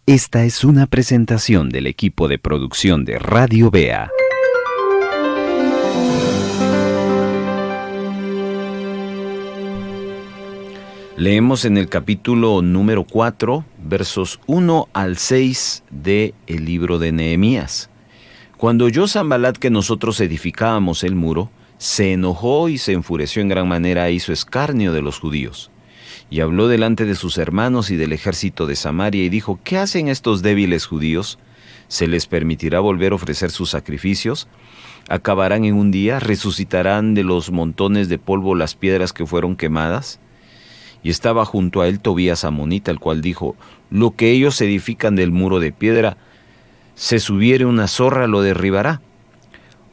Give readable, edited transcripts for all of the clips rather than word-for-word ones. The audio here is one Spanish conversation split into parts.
Esta es una presentación del equipo de producción de Radio Bea. Leemos en el capítulo número 4, versos 1 al 6 del libro de Nehemías. Cuando oyó Sanbalat que nosotros edificábamos el muro, se enojó y se enfureció en gran manera e hizo escarnio de los judíos. Y habló delante de sus hermanos y del ejército de Samaria y dijo: ¿Qué hacen estos débiles judíos? ¿Se les permitirá volver a ofrecer sus sacrificios? ¿Acabarán en un día? ¿Resucitarán de los montones de polvo las piedras que fueron quemadas? Y estaba junto a él Tobías amonita, el cual dijo: Lo que ellos edifican del muro de piedra, se subiere una zorra lo derribará.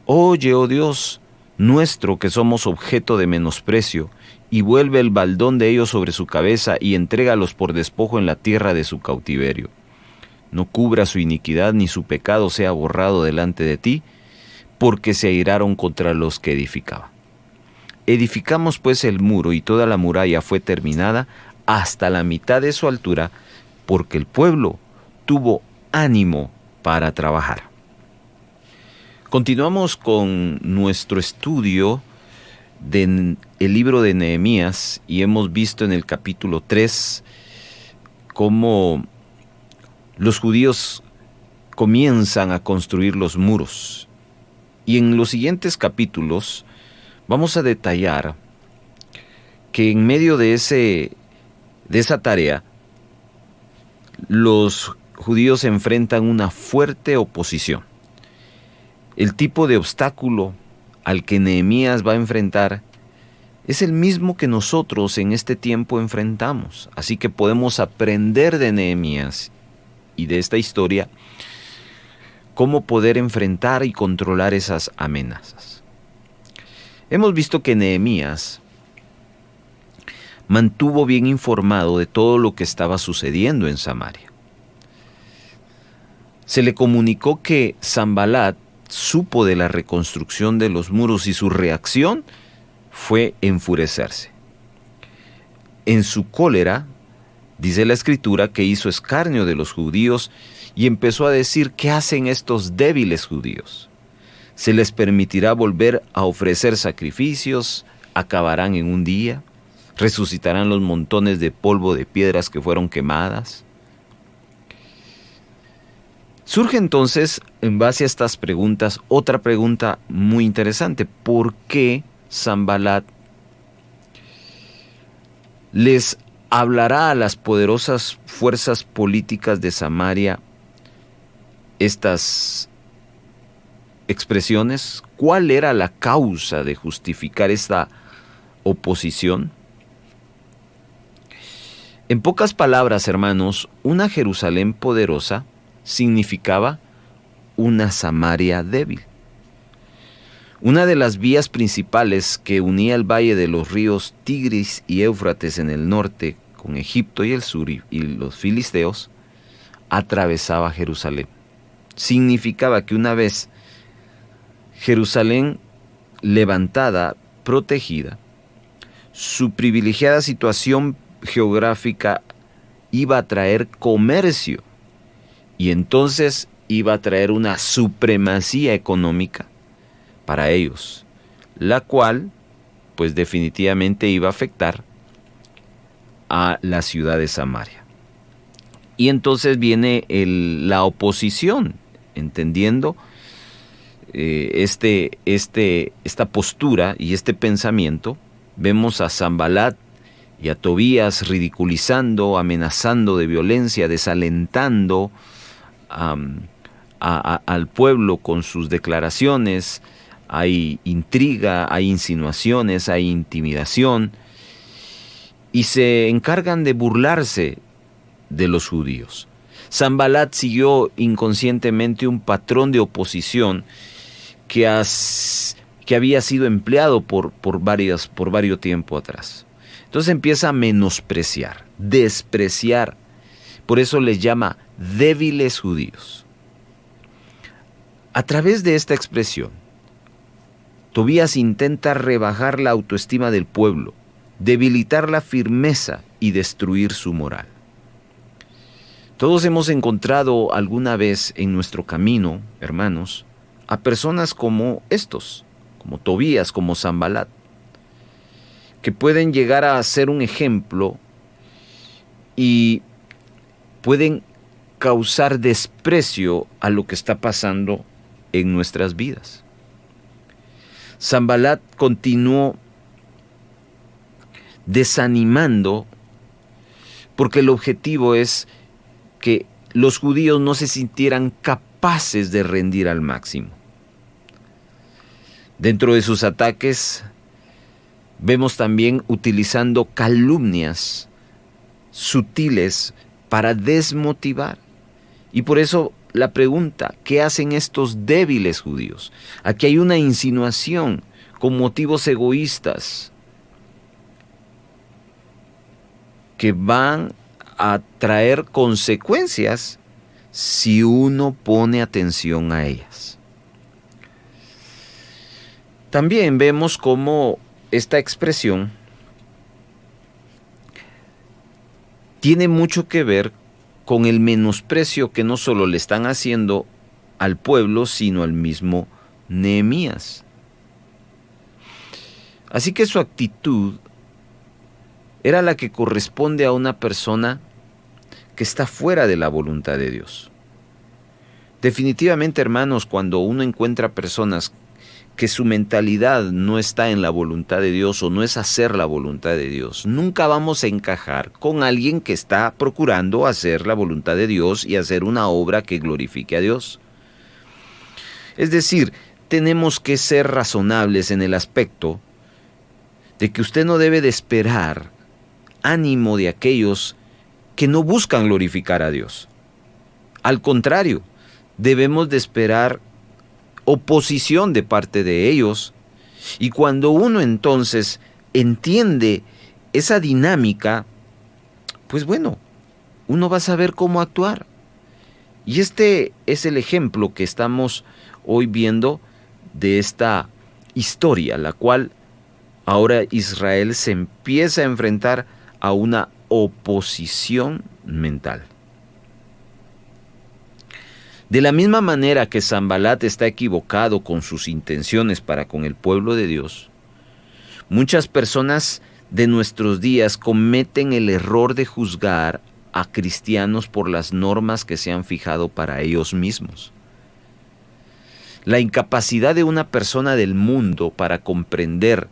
Oye, oh Dios nuestro, que somos objeto de menosprecio, y vuelve el baldón de ellos sobre su cabeza y entrégalos por despojo en la tierra de su cautiverio. No cubra su iniquidad ni su pecado sea borrado delante de ti, porque se airaron contra los que edificaba. Edificamos pues el muro y toda la muralla fue terminada hasta la mitad de su altura, porque el pueblo tuvo ánimo para trabajar. Continuamos con nuestro estudio del libro de Nehemías y hemos visto en el capítulo 3 cómo los judíos comienzan a construir los muros. Y en los siguientes capítulos vamos a detallar que en medio de esa tarea los judíos enfrentan una fuerte oposición. El tipo de obstáculo al que Nehemías va a enfrentar es el mismo que nosotros en este tiempo enfrentamos. Así que podemos aprender de Nehemías y de esta historia cómo poder enfrentar y controlar esas amenazas. Hemos visto que Nehemías mantuvo bien informado de todo lo que estaba sucediendo en Samaria. Se le comunicó que Sanbalat supo de la reconstrucción de los muros y su reacción fue enfurecerse. En su cólera, dice la Escritura, que hizo escarnio de los judíos y empezó a decir: ¿qué hacen estos débiles judíos? ¿Se les permitirá volver a ofrecer sacrificios? ¿Acabarán en un día? ¿Resucitarán los montones de polvo de piedras que fueron quemadas? Surge entonces, en base a estas preguntas, otra pregunta muy interesante. ¿Por qué Sanbalat les hablará a las poderosas fuerzas políticas de Samaria estas expresiones? ¿Cuál era la causa de justificar esta oposición? En pocas palabras, hermanos, una Jerusalén poderosa significaba una Samaria débil. Una de las vías principales que unía el valle de los ríos Tigris y Éufrates en el norte con Egipto y el sur y los filisteos atravesaba Jerusalén. Significaba que una vez Jerusalén levantada, protegida, su privilegiada situación geográfica iba a traer comercio y entonces iba a traer una supremacía económica para ellos, la cual pues definitivamente iba a afectar a la ciudad de Samaria. Y entonces viene la oposición, entendiendo esta postura y este pensamiento. Vemos a Sanbalat y a Tobías ridiculizando, amenazando de violencia, desalentando al pueblo con sus declaraciones. Hay intriga, hay insinuaciones, hay intimidación, y se encargan de burlarse de los judíos. Sanbalat siguió inconscientemente un patrón de oposición que había sido empleado por varios tiempo atrás. Entonces empieza a menospreciar, despreciar. Por eso les llama débiles judíos. A través de esta expresión, Tobías intenta rebajar la autoestima del pueblo, debilitar la firmeza y destruir su moral. Todos hemos encontrado alguna vez en nuestro camino, hermanos, a personas como estos, como Tobías, como Sanbalat, que pueden llegar a ser un ejemplo y pueden causar desprecio a lo que está pasando en nuestras vidas. Sanbalat continuó desanimando porque el objetivo es que los judíos no se sintieran capaces de rendir al máximo. Dentro de sus ataques vemos también utilizando calumnias sutiles para desmotivar. Y por eso la pregunta, ¿qué hacen estos débiles judíos? Aquí hay una insinuación con motivos egoístas que van a traer consecuencias si uno pone atención a ellas. También vemos cómo esta expresión tiene mucho que ver con el menosprecio que no solo le están haciendo al pueblo, sino al mismo Nehemías. Así que su actitud era la que corresponde a una persona que está fuera de la voluntad de Dios. Definitivamente, hermanos, cuando uno encuentra personas que su mentalidad no está en la voluntad de Dios o no es hacer la voluntad de Dios, nunca vamos a encajar con alguien que está procurando hacer la voluntad de Dios y hacer una obra que glorifique a Dios. Es decir, tenemos que ser razonables en el aspecto de que usted no debe de esperar ánimo de aquellos que no buscan glorificar a Dios. Al contrario, debemos de esperar oposición de parte de ellos, y cuando uno entonces entiende esa dinámica, pues bueno, uno va a saber cómo actuar. Y este es el ejemplo que estamos hoy viendo de esta historia, la cual ahora Israel se empieza a enfrentar a una oposición mental. De la misma manera que Sanbalat está equivocado con sus intenciones para con el pueblo de Dios, muchas personas de nuestros días cometen el error de juzgar a cristianos por las normas que se han fijado para ellos mismos. La incapacidad de una persona del mundo para comprender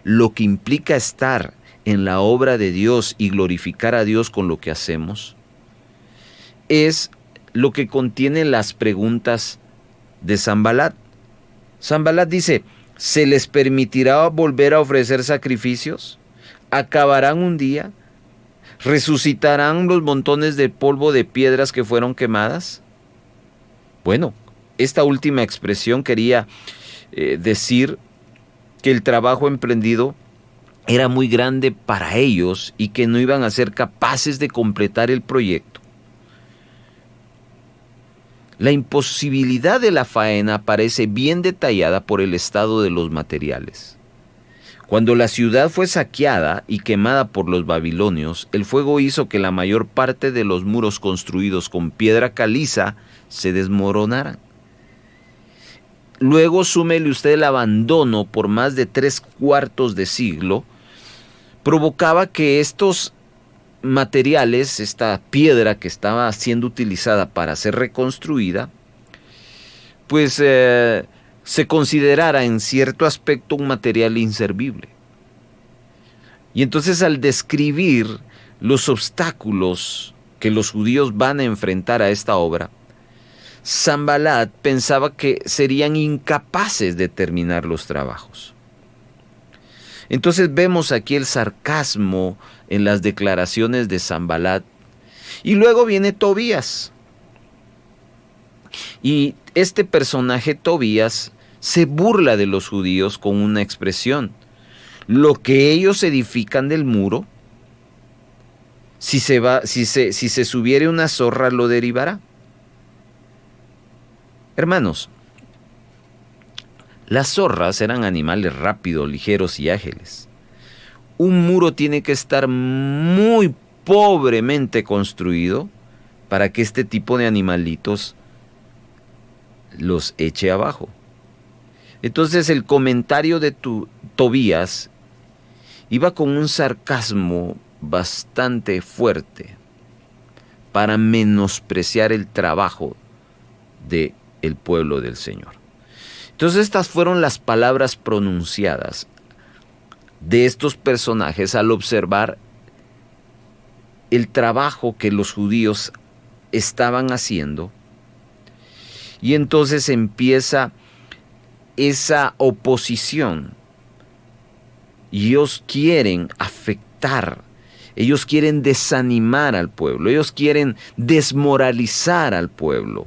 lo que implica estar en la obra de Dios y glorificar a Dios con lo que hacemos es lo que contiene las preguntas de Sanbalat. Sanbalat dice, ¿se les permitirá volver a ofrecer sacrificios? ¿Acabarán un día? ¿Resucitarán los montones de polvo de piedras que fueron quemadas? Bueno, esta última expresión quería decir que el trabajo emprendido era muy grande para ellos y que no iban a ser capaces de completar el proyecto. La imposibilidad de la faena aparece bien detallada por el estado de los materiales. Cuando la ciudad fue saqueada y quemada por los babilonios, el fuego hizo que la mayor parte de los muros construidos con piedra caliza se desmoronaran. Luego súmele usted el abandono por más de 3/4 de siglo, provocaba que estos materiales, esta piedra que estaba siendo utilizada para ser reconstruida, pues se considerara en cierto aspecto un material inservible. Y entonces al describir los obstáculos que los judíos van a enfrentar a esta obra, Sanbalat pensaba que serían incapaces de terminar los trabajos. Entonces vemos aquí el sarcasmo en las declaraciones de Sanbalat. Y luego viene Tobías. Y este personaje Tobías se burla de los judíos con una expresión. Lo que ellos edifican del muro, si se subiere una zorra lo derribará. Hermanos, las zorras eran animales rápidos, ligeros y ágiles. Un muro tiene que estar muy pobremente construido para que este tipo de animalitos los eche abajo. Entonces el comentario de Tobías iba con un sarcasmo bastante fuerte para menospreciar el trabajo del pueblo del Señor. Entonces estas fueron las palabras pronunciadas de estos personajes al observar el trabajo que los judíos estaban haciendo. Y entonces empieza esa oposición. Ellos quieren afectar, ellos quieren desanimar al pueblo, ellos quieren desmoralizar al pueblo.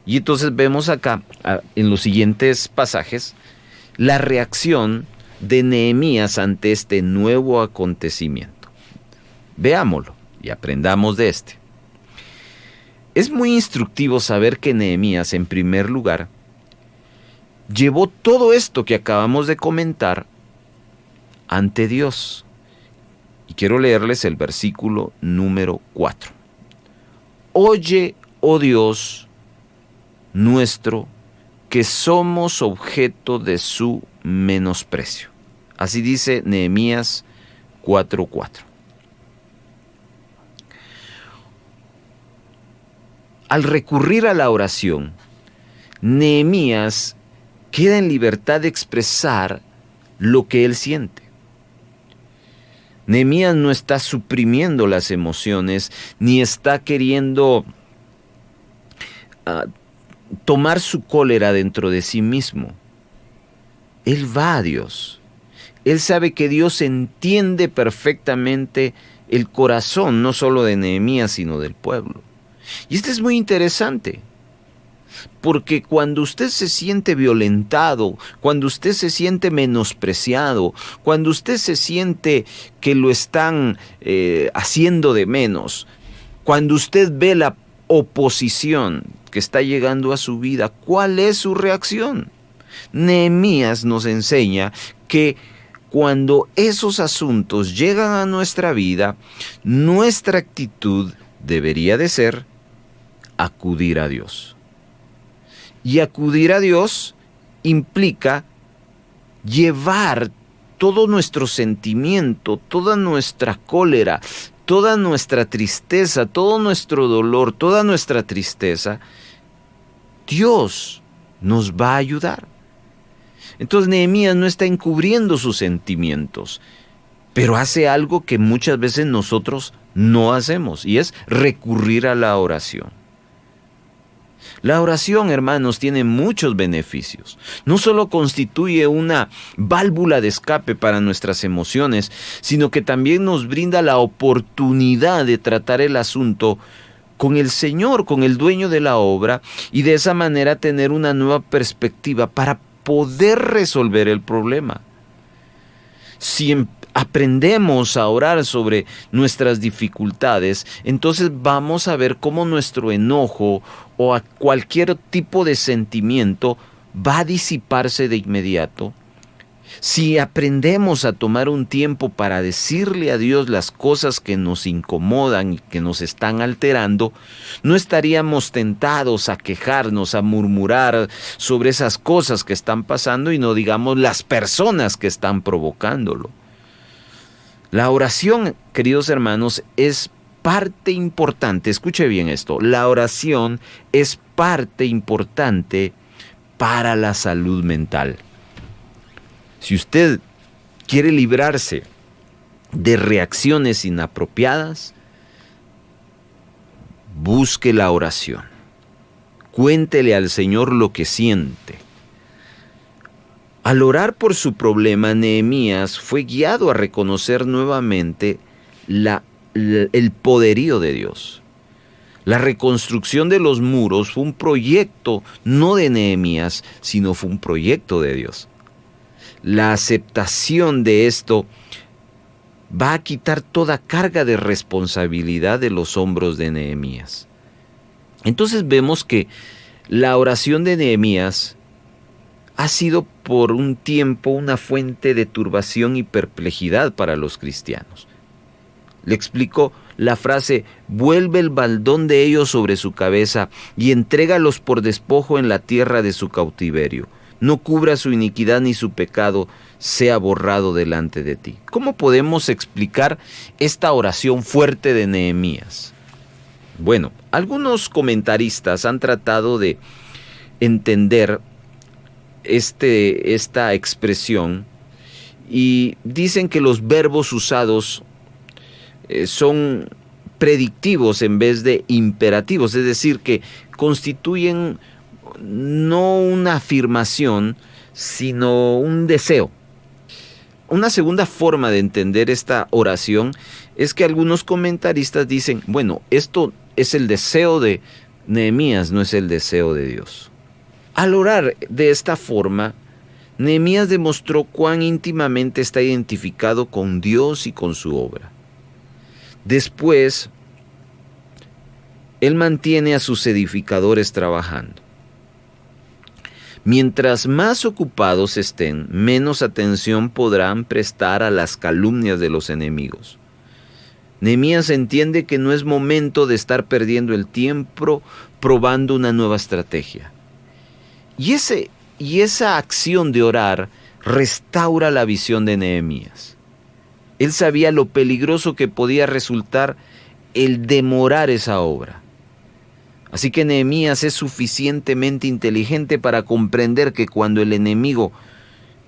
Y entonces vemos acá, en los siguientes pasajes, la reacción de Nehemías ante este nuevo acontecimiento. Veámoslo y aprendamos de este. Es muy instructivo saber que Nehemías, en primer lugar, llevó todo esto que acabamos de comentar ante Dios. Y quiero leerles el versículo número 4. Oye, oh Dios nuestro, que somos objeto de su menosprecio. Así dice Nehemías 4:4. Al recurrir a la oración, Nehemías queda en libertad de expresar lo que él siente. Nehemías no está suprimiendo las emociones, ni está queriendo tomar su cólera dentro de sí mismo. Él va a Dios. Él sabe que Dios entiende perfectamente el corazón, no solo de Nehemías, sino del pueblo. Y esto es muy interesante, porque cuando usted se siente violentado, cuando usted se siente menospreciado, cuando usted se siente que lo están haciendo de menos, cuando usted ve la oposición que está llegando a su vida, ¿cuál es su reacción? Nehemías nos enseña que cuando esos asuntos llegan a nuestra vida, nuestra actitud debería de ser acudir a Dios. Y acudir a Dios implica llevar todo nuestro sentimiento, toda nuestra cólera, toda nuestra tristeza, todo nuestro dolor, toda nuestra tristeza. Dios nos va a ayudar. Entonces Nehemías no está encubriendo sus sentimientos, pero hace algo que muchas veces nosotros no hacemos, y es recurrir a la oración. La oración, hermanos, tiene muchos beneficios. No solo constituye una válvula de escape para nuestras emociones, sino que también nos brinda la oportunidad de tratar el asunto con el Señor, con el dueño de la obra, y de esa manera tener una nueva perspectiva para poder resolver el problema. Si aprendemos a orar sobre nuestras dificultades, entonces vamos a ver cómo nuestro enojo o a cualquier tipo de sentimiento va a disiparse de inmediato. Si aprendemos a tomar un tiempo para decirle a Dios las cosas que nos incomodan y que nos están alterando, no estaríamos tentados a quejarnos, a murmurar sobre esas cosas que están pasando y no digamos las personas que están provocándolo. La oración, queridos hermanos, es parte importante. Escuche bien esto. La oración es parte importante para la salud mental. Si usted quiere librarse de reacciones inapropiadas, busque la oración. Cuéntele al Señor lo que siente. Al orar por su problema, Nehemías fue guiado a reconocer nuevamente el poderío de Dios. La reconstrucción de los muros fue un proyecto no de Nehemías, sino fue un proyecto de Dios. La aceptación de esto va a quitar toda carga de responsabilidad de los hombros de Nehemías. Entonces vemos que la oración de Nehemías ha sido por un tiempo una fuente de turbación y perplejidad para los cristianos. Le explico la frase: vuelve el baldón de ellos sobre su cabeza y entrégalos por despojo en la tierra de su cautiverio. No cubra su iniquidad ni su pecado sea borrado delante de ti. ¿Cómo podemos explicar esta oración fuerte de Nehemías? Bueno, algunos comentaristas han tratado de entender esta expresión y dicen que los verbos usados son predictivos en vez de imperativos, es decir, que constituyen no una afirmación, sino un deseo. Una segunda forma de entender esta oración es que algunos comentaristas dicen, bueno, esto es el deseo de Nehemías, no es el deseo de Dios. Al orar de esta forma, Nehemías demostró cuán íntimamente está identificado con Dios y con su obra. Después, él mantiene a sus edificadores trabajando. Mientras más ocupados estén, menos atención podrán prestar a las calumnias de los enemigos. Nehemías entiende que no es momento de estar perdiendo el tiempo probando una nueva estrategia. Y esa acción de orar restaura la visión de Nehemías. Él sabía lo peligroso que podía resultar el demorar esa obra. Así que Nehemías es suficientemente inteligente para comprender que cuando el enemigo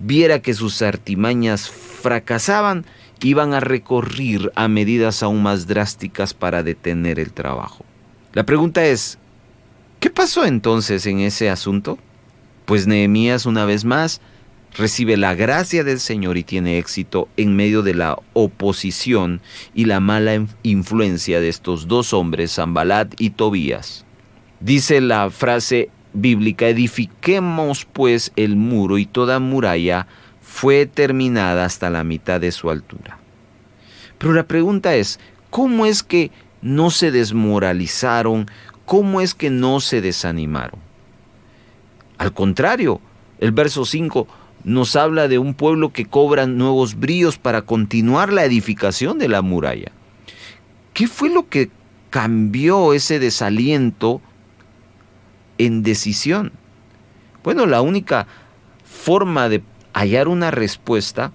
viera que sus artimañas fracasaban, iban a recurrir a medidas aún más drásticas para detener el trabajo. La pregunta es, ¿qué pasó entonces en ese asunto? Pues Nehemías, una vez más, recibe la gracia del Señor y tiene éxito en medio de la oposición y la mala influencia de estos dos hombres, Sanbalat y Tobías. Dice la frase bíblica: edifiquemos pues el muro, y toda muralla fue terminada hasta la mitad de su altura. Pero la pregunta es, ¿cómo es que no se desmoralizaron? ¿Cómo es que no se desanimaron? Al contrario, el verso 5 nos habla de un pueblo que cobra nuevos bríos para continuar la edificación de la muralla. ¿Qué fue lo que cambió ese desaliento en decisión? Bueno, la única forma de hallar una respuesta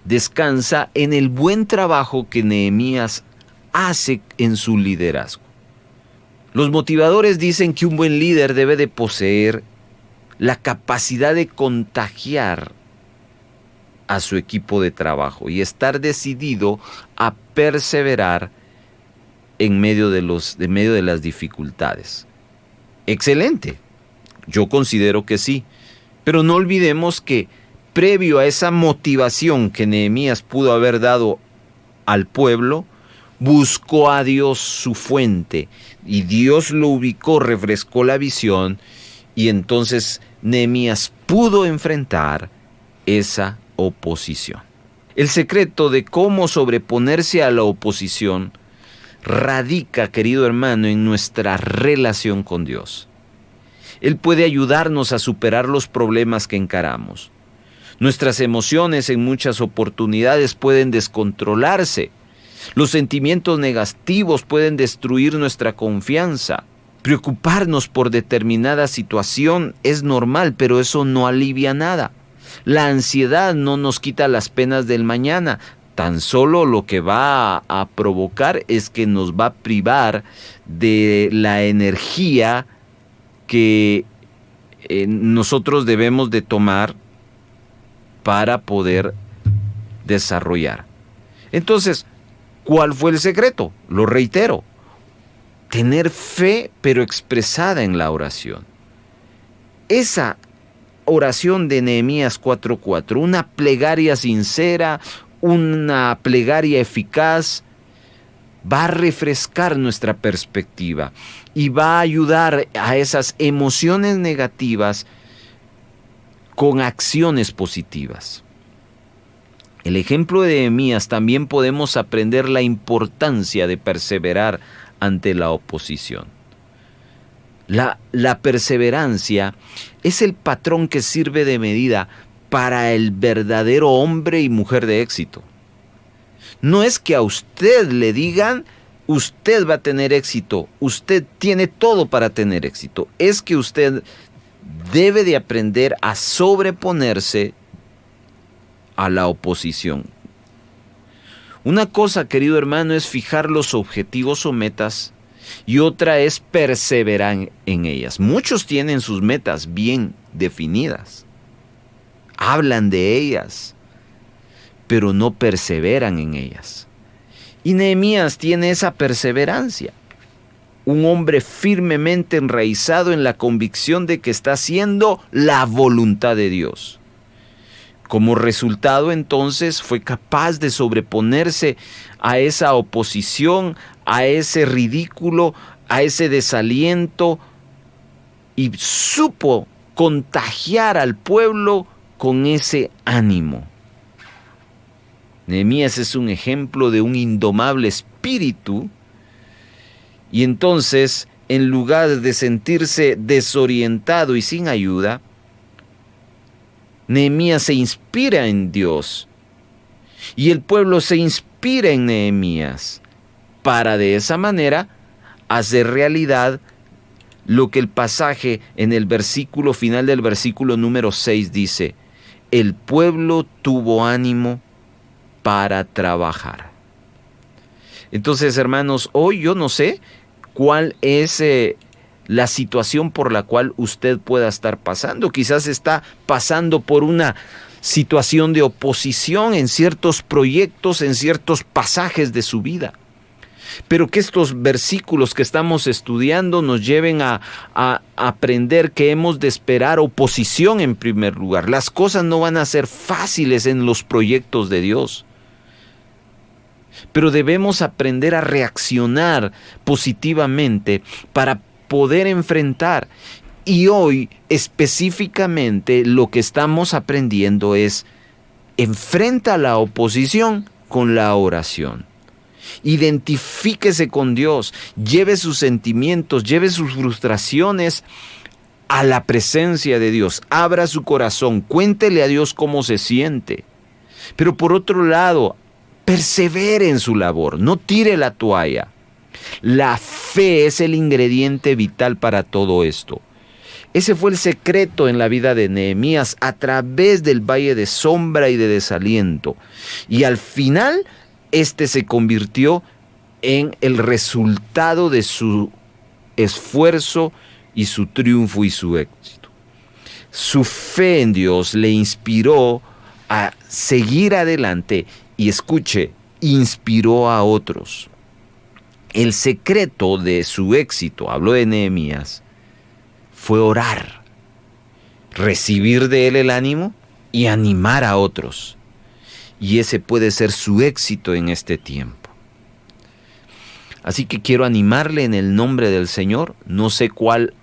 descansa en el buen trabajo que Nehemías hace en su liderazgo. Los motivadores dicen que un buen líder debe de poseer la capacidad de contagiar a su equipo de trabajo y estar decidido a perseverar en medio de las dificultades. Excelente, yo considero que sí, pero no olvidemos que previo a esa motivación que Nehemías pudo haber dado al pueblo, buscó a Dios su fuente y Dios lo ubicó, refrescó la visión y entonces Nehemías pudo enfrentar esa oposición. El secreto de cómo sobreponerse a la oposición radica, querido hermano, en nuestra relación con Dios. Él puede ayudarnos a superar los problemas que encaramos. Nuestras emociones en muchas oportunidades pueden descontrolarse. Los sentimientos negativos pueden destruir nuestra confianza. Preocuparnos por determinada situación es normal, pero eso no alivia nada. La ansiedad no nos quita las penas del mañana. Tan solo lo que va a provocar es que nos va a privar de la energía que nosotros debemos de tomar para poder desarrollar. Entonces, ¿cuál fue el secreto? Lo reitero: tener fe, pero expresada en la oración. Esa oración de Nehemías 4:4, una plegaria sincera, una plegaria eficaz, va a refrescar nuestra perspectiva y va a ayudar a esas emociones negativas con acciones positivas. El ejemplo de Nehemías también podemos aprender la importancia de perseverar ante la oposición. La perseverancia es el patrón que sirve de medida para el verdadero hombre y mujer de éxito. No es que a usted le digan, usted va a tener éxito, usted tiene todo para tener éxito. Es que usted debe de aprender a sobreponerse a la oposición. Una cosa, querido hermano, es fijar los objetivos o metas y otra es perseverar en ellas. Muchos tienen sus metas bien definidas, hablan de ellas, pero no perseveran en ellas. Y Nehemías tiene esa perseverancia. Un hombre firmemente enraizado en la convicción de que está haciendo la voluntad de Dios. Como resultado, entonces, fue capaz de sobreponerse a esa oposición, a ese ridículo, a ese desaliento, y supo contagiar al pueblo con ese ánimo. Nehemías es un ejemplo de un indomable espíritu, y entonces, en lugar de sentirse desorientado y sin ayuda, Nehemías se inspira en Dios y el pueblo se inspira en Nehemías para de esa manera hacer realidad lo que el pasaje en el versículo final del versículo número 6 dice: el pueblo tuvo ánimo para trabajar. Entonces, hermanos, hoy yo no sé cuál es la situación por la cual usted pueda estar pasando. Quizás está pasando por una situación de oposición en ciertos proyectos, en ciertos pasajes de su vida. Pero que estos versículos que estamos estudiando nos lleven a aprender que hemos de esperar oposición en primer lugar. Las cosas no van a ser fáciles en los proyectos de Dios, pero debemos aprender a reaccionar positivamente para poder enfrentar. Y hoy específicamente lo que estamos aprendiendo es: enfrenta la oposición con la oración. Identifíquese con Dios, lleve sus sentimientos, lleve sus frustraciones a la presencia de Dios, abra su corazón, cuéntele a Dios cómo se siente. Pero por otro lado, persevere en su labor, no tire la toalla. La fe es el ingrediente vital para todo esto. Ese fue el secreto en la vida de Nehemías a través del valle de sombra y de desaliento. Y al final, este se convirtió en el resultado de su esfuerzo y su triunfo y su éxito. Su fe en Dios le inspiró a seguir adelante y, escuche, inspiró a otros. El secreto de su éxito, habló de Nehemías, fue orar, recibir de él el ánimo y animar a otros. Y ese puede ser su éxito en este tiempo. Así que quiero animarle en el nombre del Señor. No sé cuál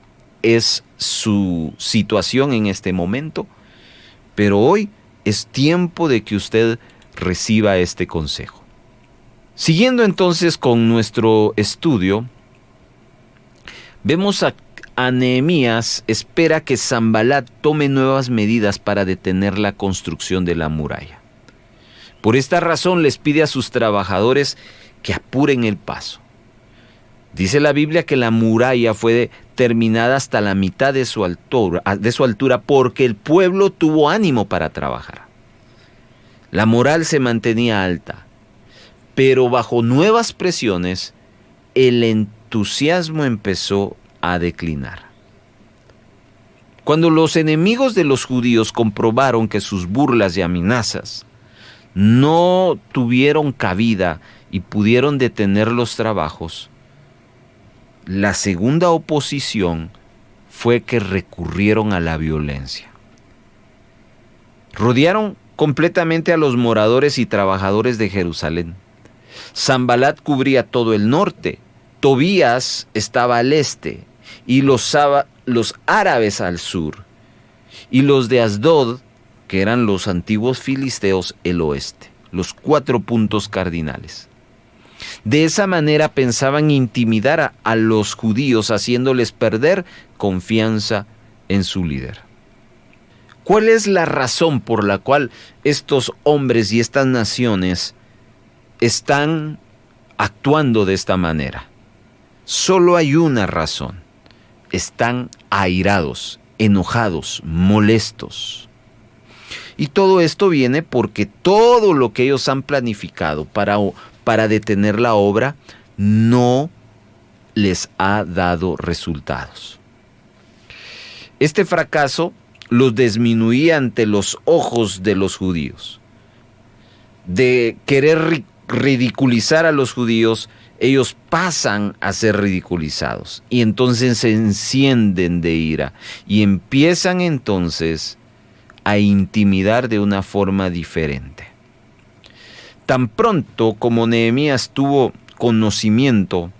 es su situación en este momento, pero hoy es tiempo de que usted reciba este consejo. Siguiendo entonces con nuestro estudio, vemos a Nehemías espera que Sanbalat tome nuevas medidas para detener la construcción de la muralla. Por esta razón les pide a sus trabajadores que apuren el paso. Dice la Biblia que la muralla fue terminada hasta la mitad de su altura porque el pueblo tuvo ánimo para trabajar. La moral se mantenía alta, pero bajo nuevas presiones el entusiasmo empezó a declinar. Cuando los enemigos de los judíos comprobaron que sus burlas y amenazas no tuvieron cabida y pudieron detener los trabajos, la segunda oposición fue que recurrieron a la violencia. Rodearon completamente a los moradores y trabajadores de Jerusalén. Sanbalat cubría todo el norte, Tobías estaba al este, y los árabes al sur, y los de Asdod, que eran los antiguos filisteos, el oeste, los 4 puntos cardinales. De esa manera pensaban intimidar a los judíos, haciéndoles perder confianza en su líder. ¿Cuál es la razón por la cual estos hombres y estas naciones están actuando de esta manera? Solo hay una razón. Están airados, enojados, molestos. Y todo esto viene porque todo lo que ellos han planificado para detener la obra no les ha dado resultados. Este fracaso los disminuía ante los ojos de los judíos. De querer ridiculizar a los judíos, ellos pasan a ser ridiculizados y entonces se encienden de ira y empiezan entonces a intimidar de una forma diferente. Tan pronto como Nehemías tuvo conocimiento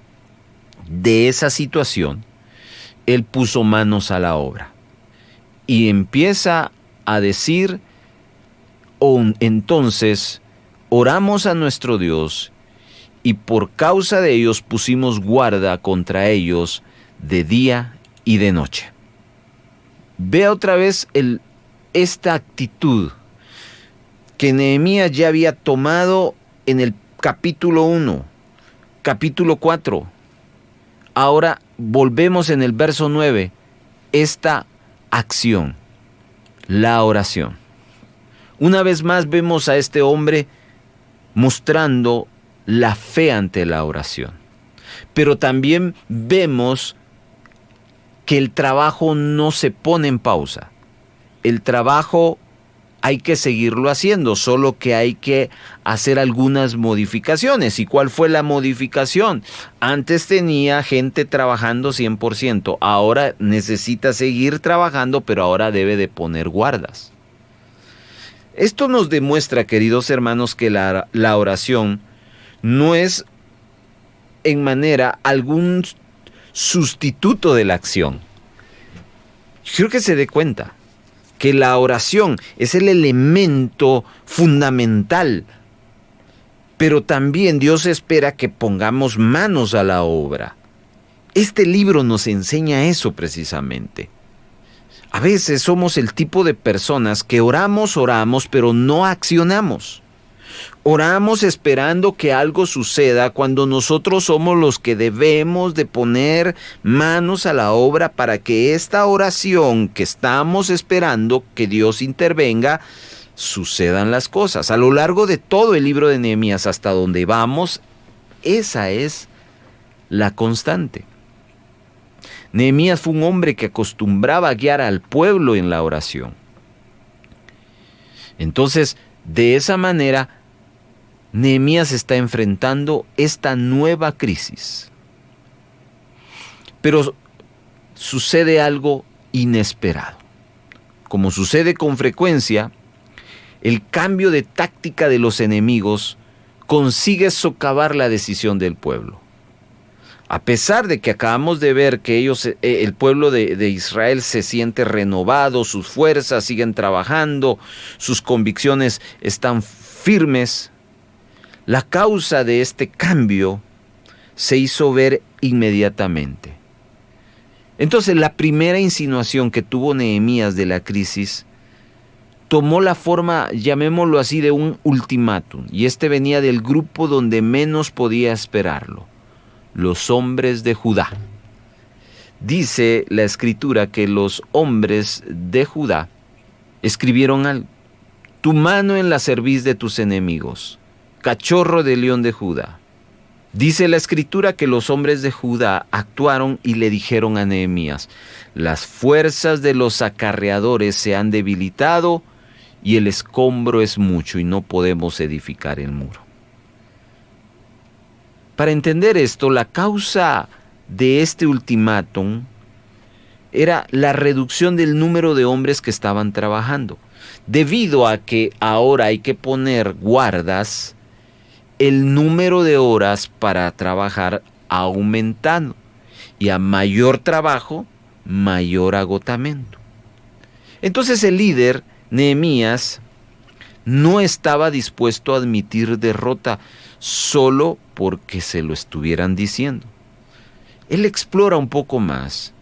de esa situación, él puso manos a la obra y empieza a decir, entonces oramos a nuestro Dios y por causa de ellos pusimos guarda contra ellos de día y de noche. Vea otra vez esta actitud que Nehemías ya había tomado en el capítulo 1, capítulo 4. Ahora volvemos en el verso 9, esta acción, la oración. Una vez más vemos a este hombre mostrando la fe ante la oración. Pero también vemos que el trabajo no se pone en pausa. El trabajo hay que seguirlo haciendo, solo que hay que hacer algunas modificaciones. ¿Y cuál fue la modificación? Antes tenía gente trabajando 100%, ahora necesita seguir trabajando, pero ahora debe de poner guardas. Esto nos demuestra, queridos hermanos, que la oración no es en manera algún sustituto de la acción. Quiero que se dé cuenta que la oración es el elemento fundamental, pero también Dios espera que pongamos manos a la obra. Este libro nos enseña eso precisamente. A veces somos el tipo de personas que oramos, pero no accionamos. Oramos esperando que algo suceda cuando nosotros somos los que debemos de poner manos a la obra para que esta oración que estamos esperando que Dios intervenga, sucedan las cosas. A lo largo de todo el libro de Nehemías hasta donde vamos, esa es la constante. Nehemías fue un hombre que acostumbraba a guiar al pueblo en la oración. Entonces, de esa manera, Nehemías está enfrentando esta nueva crisis. Pero sucede algo inesperado. Como sucede con frecuencia, el cambio de táctica de los enemigos consigue socavar la decisión del pueblo. A pesar de que acabamos de ver que el pueblo de Israel se siente renovado, sus fuerzas siguen trabajando, sus convicciones están firmes, la causa de este cambio se hizo ver inmediatamente. Entonces, la primera insinuación que tuvo Nehemías de la crisis tomó la forma, llamémoslo así, de un ultimátum, y este venía del grupo donde menos podía esperarlo: los hombres de Judá. Dice la Escritura que los hombres de Judá escribieron algo: tu mano en la cerviz de tus enemigos, cachorro de león de Judá. Dice la Escritura que los hombres de Judá actuaron y le dijeron a Nehemías: las fuerzas de los acarreadores se han debilitado y el escombro es mucho y no podemos edificar el muro. Para entender esto, la causa de este ultimátum era la reducción del número de hombres que estaban trabajando. Debido a que ahora hay que poner guardas, el número de horas para trabajar ha aumentado. Y a mayor trabajo, mayor agotamiento. Entonces el líder, Nehemías, no estaba dispuesto a admitir derrota solo porque se lo estuvieran diciendo. Él explora un poco más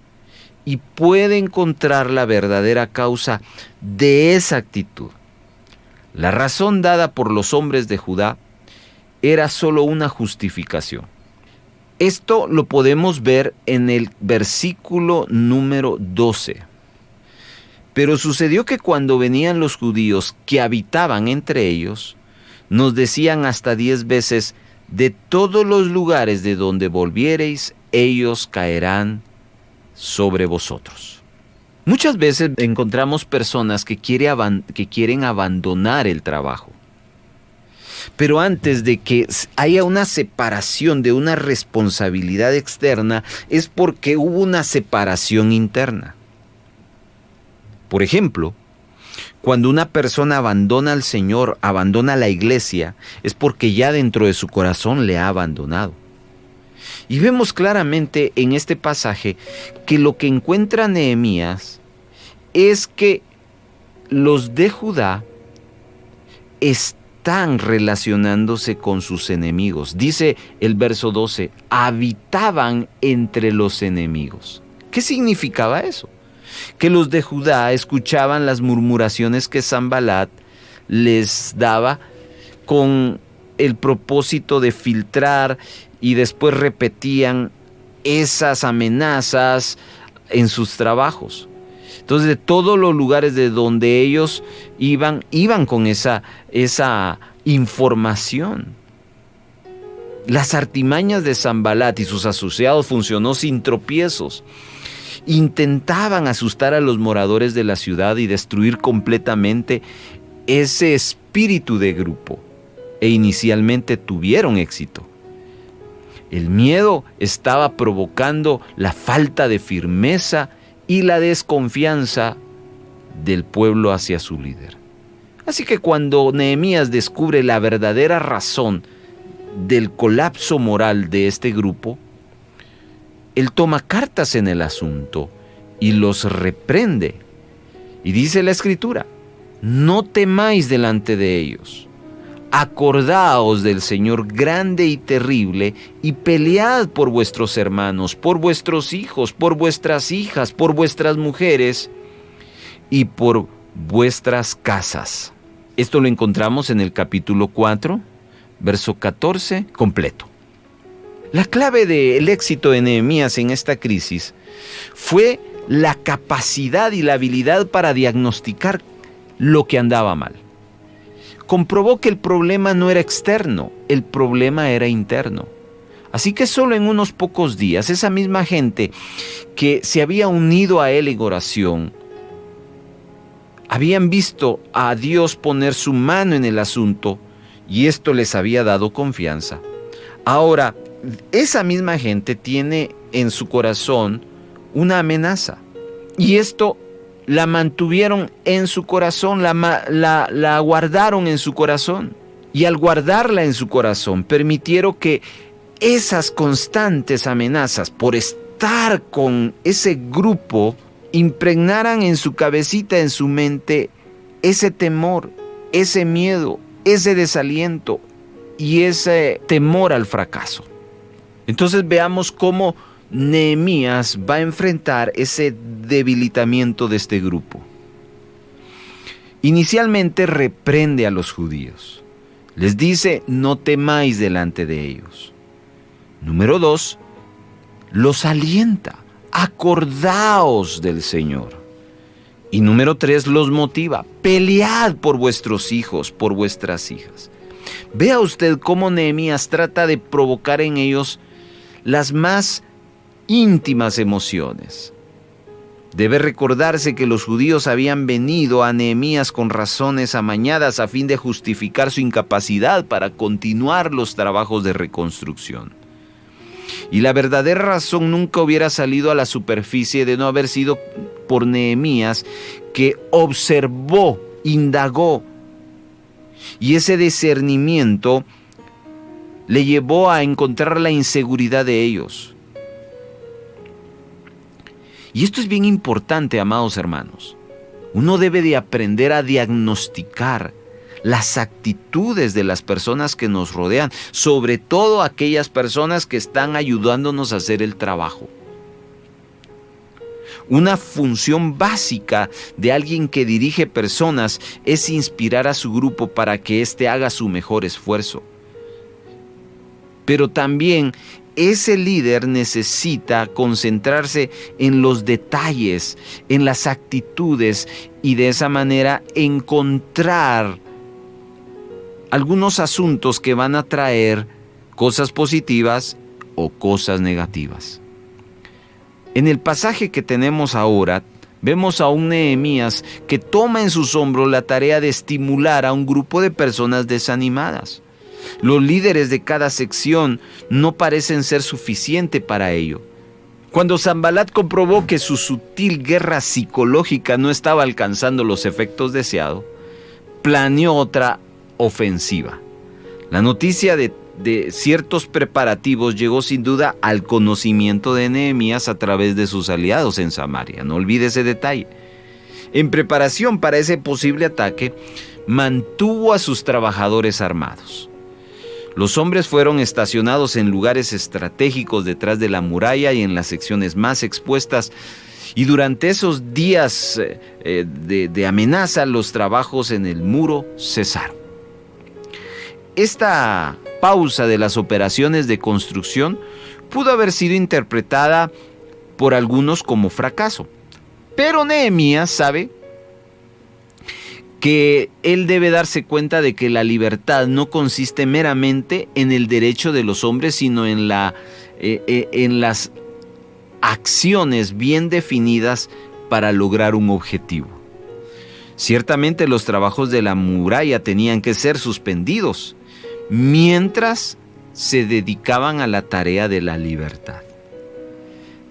y puede encontrar la verdadera causa de esa actitud. La razón dada por los hombres de Judá era solo una justificación. Esto lo podemos ver en el versículo número 12. Pero sucedió que cuando venían los judíos que habitaban entre ellos, nos decían hasta 10 veces: de todos los lugares de donde volviereis, ellos caerán sobre vosotros. Muchas veces encontramos personas que quieren abandonar el trabajo. Pero antes de que haya una separación de una responsabilidad externa, es porque hubo una separación interna. Por ejemplo, cuando una persona abandona al Señor, abandona la iglesia, es porque ya dentro de su corazón le ha abandonado. Y vemos claramente en este pasaje que lo que encuentra Nehemías es que los de Judá están relacionándose con sus enemigos. Dice el verso 12, habitaban entre los enemigos. ¿Qué significaba eso? Que los de Judá escuchaban las murmuraciones que Sanbalat les daba con el propósito de filtrar, y después repetían esas amenazas en sus trabajos. Entonces, de todos los lugares de donde ellos iban con esa información. Las artimañas de Sanbalat y sus asociados funcionó sin tropiezos. Intentaban asustar a los moradores de la ciudad y destruir completamente ese espíritu de grupo. E inicialmente tuvieron éxito. El miedo estaba provocando la falta de firmeza y la desconfianza del pueblo hacia su líder. Así que cuando Nehemías descubre la verdadera razón del colapso moral de este grupo, él toma cartas en el asunto y los reprende. Y dice la Escritura: no temáis delante de ellos. Acordaos del Señor grande y terrible, y pelead por vuestros hermanos, por vuestros hijos, por vuestras hijas, por vuestras mujeres y por vuestras casas. Esto lo encontramos en el capítulo 4, verso 14, completo. La clave del éxito de Nehemías en esta crisis fue la capacidad y la habilidad para diagnosticar lo que andaba mal. Comprobó que el problema no era externo, el problema era interno. Así que solo en unos pocos días, esa misma gente que se había unido a él en oración, habían visto a Dios poner su mano en el asunto y esto les había dado confianza. Ahora, esa misma gente tiene en su corazón una amenaza y esto la mantuvieron en su corazón, la guardaron en su corazón. Y al guardarla en su corazón, permitieron que esas constantes amenazas por estar con ese grupo impregnaran en su cabecita, en su mente, ese temor, ese miedo, ese desaliento y ese temor al fracaso. Entonces veamos cómo Nehemías va a enfrentar ese debilitamiento de este grupo. Inicialmente reprende a los judíos. Les dice: no temáis delante de ellos. Número 2, los alienta: acordaos del Señor. Y número 3, los motiva: pelead por vuestros hijos, por vuestras hijas. Vea usted cómo Nehemías trata de provocar en ellos las más íntimas emociones. Debe recordarse que los judíos habían venido a Nehemías con razones amañadas a fin de justificar su incapacidad para continuar los trabajos de reconstrucción. Y la verdadera razón nunca hubiera salido a la superficie de no haber sido por Nehemías, que observó, indagó, y ese discernimiento le llevó a encontrar la inseguridad de ellos. Y esto es bien importante, amados hermanos. Uno debe de aprender a diagnosticar las actitudes de las personas que nos rodean, sobre todo aquellas personas que están ayudándonos a hacer el trabajo. Una función básica de alguien que dirige personas es inspirar a su grupo para que éste haga su mejor esfuerzo. pero también ese líder necesita concentrarse en los detalles, en las actitudes, y de esa manera encontrar algunos asuntos que van a traer cosas positivas o cosas negativas. En el pasaje que tenemos ahora, vemos a un Nehemías que toma en sus hombros la tarea de estimular a un grupo de personas desanimadas. Los líderes de cada sección no parecen ser suficiente para ello. Cuando Sanbalat comprobó que su sutil guerra psicológica no estaba alcanzando los efectos deseados, planeó otra ofensiva. La noticia de ciertos preparativos llegó sin duda al conocimiento de Nehemías a través de sus aliados en Samaria. No olvide ese detalle. En preparación para ese posible ataque, mantuvo a sus trabajadores armados. Los hombres fueron estacionados en lugares estratégicos detrás de la muralla y en las secciones más expuestas, y durante esos días de amenaza, los trabajos en el muro cesaron. Esta pausa de las operaciones de construcción pudo haber sido interpretada por algunos como fracaso, pero Nehemías sabe que él debe darse cuenta de que la libertad no consiste meramente en el derecho de los hombres, sino en las acciones bien definidas para lograr un objetivo. Ciertamente los trabajos de la muralla tenían que ser suspendidos mientras se dedicaban a la tarea de la libertad.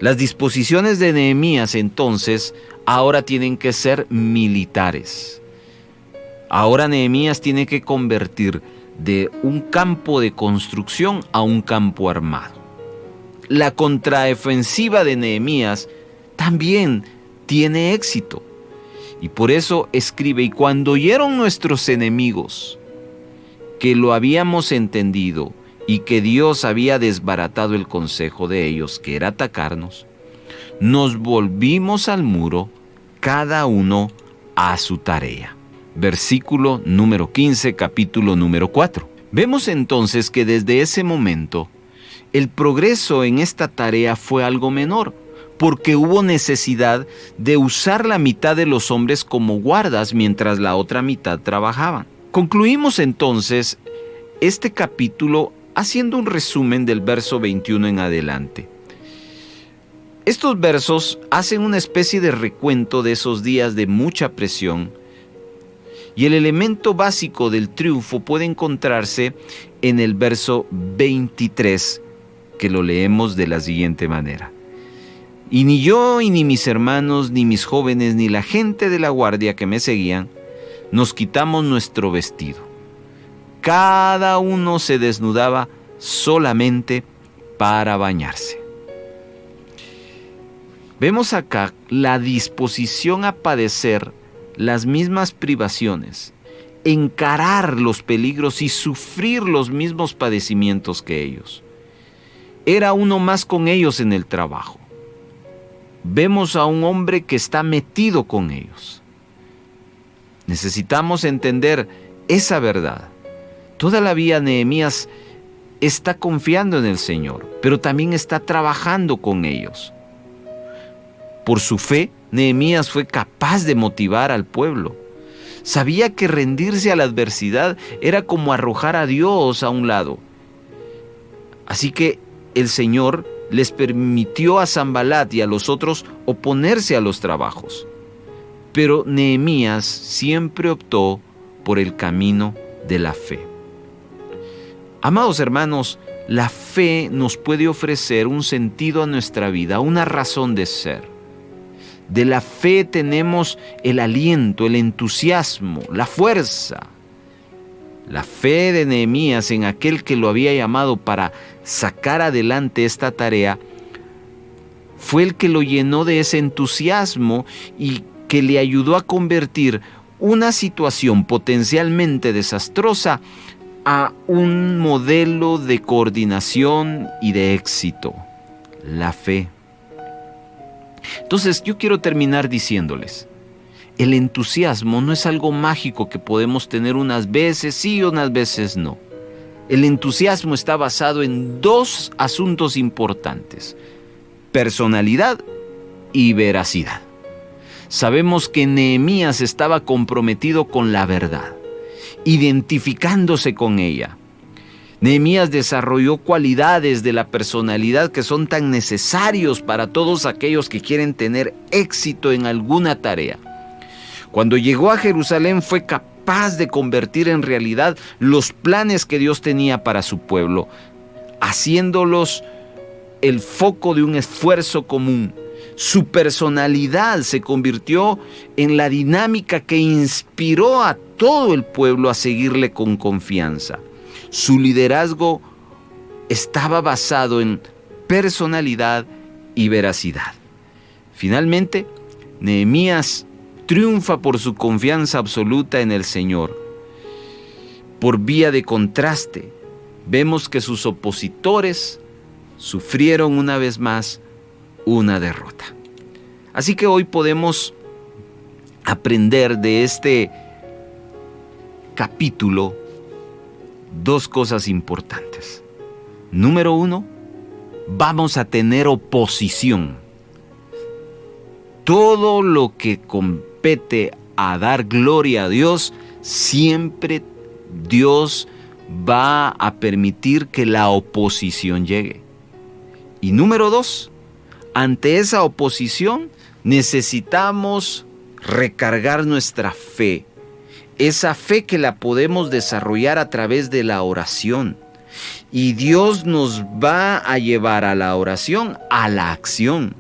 Las disposiciones de Nehemías entonces ahora tienen que ser militares. Ahora Nehemías tiene que convertir de un campo de construcción a un campo armado. La contraofensiva de Nehemías también tiene éxito. Y por eso escribe: y cuando oyeron nuestros enemigos que lo habíamos entendido y que Dios había desbaratado el consejo de ellos, que era atacarnos, nos volvimos al muro, cada uno a su tarea. Versículo número 15, capítulo número 4. Vemos entonces que desde ese momento el progreso en esta tarea fue algo menor, porque hubo necesidad de usar la mitad de los hombres como guardas mientras la otra mitad trabajaban. Concluimos entonces este capítulo haciendo un resumen del verso 21 en adelante. Estos versos hacen una especie de recuento de esos días de mucha presión, y el elemento básico del triunfo puede encontrarse en el verso 23, que lo leemos de la siguiente manera: y ni yo, y ni mis hermanos, ni mis jóvenes, ni la gente de la guardia que me seguían, nos quitamos nuestro vestido. Cada uno se desnudaba solamente para bañarse. Vemos acá la disposición a padecer las mismas privaciones, encarar los peligros y sufrir los mismos padecimientos que ellos. Era uno más con ellos en el trabajo. Vemos a un hombre que está metido con ellos. Necesitamos entender esa verdad. Toda la vida Nehemías está confiando en el Señor, pero también está trabajando con ellos. Por su fe, Nehemías fue capaz de motivar al pueblo. Sabía que rendirse a la adversidad era como arrojar a Dios a un lado. Así que el Señor les permitió a Sanbalat y a los otros oponerse a los trabajos. Pero Nehemías siempre optó por el camino de la fe. Amados hermanos, la fe nos puede ofrecer un sentido a nuestra vida, una razón de ser. De la fe tenemos el aliento, el entusiasmo, la fuerza. La fe de Nehemías en aquel que lo había llamado para sacar adelante esta tarea fue el que lo llenó de ese entusiasmo y que le ayudó a convertir una situación potencialmente desastrosa a un modelo de coordinación y de éxito: la fe. Entonces yo quiero terminar diciéndoles: el entusiasmo no es algo mágico que podemos tener unas veces sí y unas veces no. el entusiasmo está basado en dos asuntos importantes: personalidad y veracidad. Sabemos que Nehemías estaba comprometido con la verdad, identificándose con ella. Nehemías desarrolló cualidades de la personalidad que son tan necesarios para todos aquellos que quieren tener éxito en alguna tarea. Cuando llegó a Jerusalén fue capaz de convertir en realidad los planes que Dios tenía para su pueblo, haciéndolos el foco de un esfuerzo común. Su personalidad se convirtió en la dinámica que inspiró a todo el pueblo a seguirle con confianza. Su liderazgo estaba basado en personalidad y veracidad. Finalmente, Nehemías triunfa por su confianza absoluta en el Señor. Por vía de contraste, vemos que sus opositores sufrieron una vez más una derrota. Así que hoy podemos aprender de este capítulo dos cosas importantes. Número 1, vamos a tener oposición. Todo lo que compete a dar gloria a Dios, siempre Dios va a permitir que la oposición llegue. Y número 2, ante esa oposición necesitamos recargar nuestra fe. Esa fe que la podemos desarrollar a través de la oración. Y Dios nos va a llevar a la oración a la acción.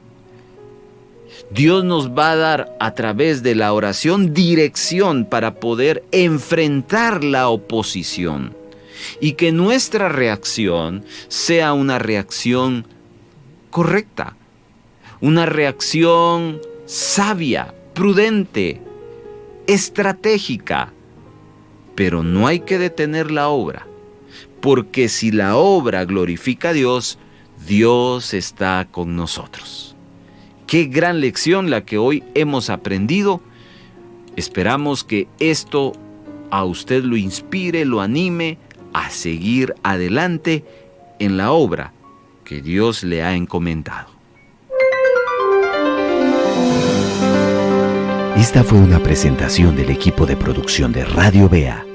Dios nos va a dar a través de la oración dirección para poder enfrentar la oposición. Y que nuestra reacción sea una reacción correcta. Una reacción sabia, prudente, estratégica. Pero no hay que detener la obra, porque si la obra glorifica a Dios, Dios está con nosotros. Qué gran lección la que hoy hemos aprendido. Esperamos que esto a usted lo inspire, lo anime a seguir adelante en la obra que Dios le ha encomendado. Esta fue una presentación del equipo de producción de Radio Bea.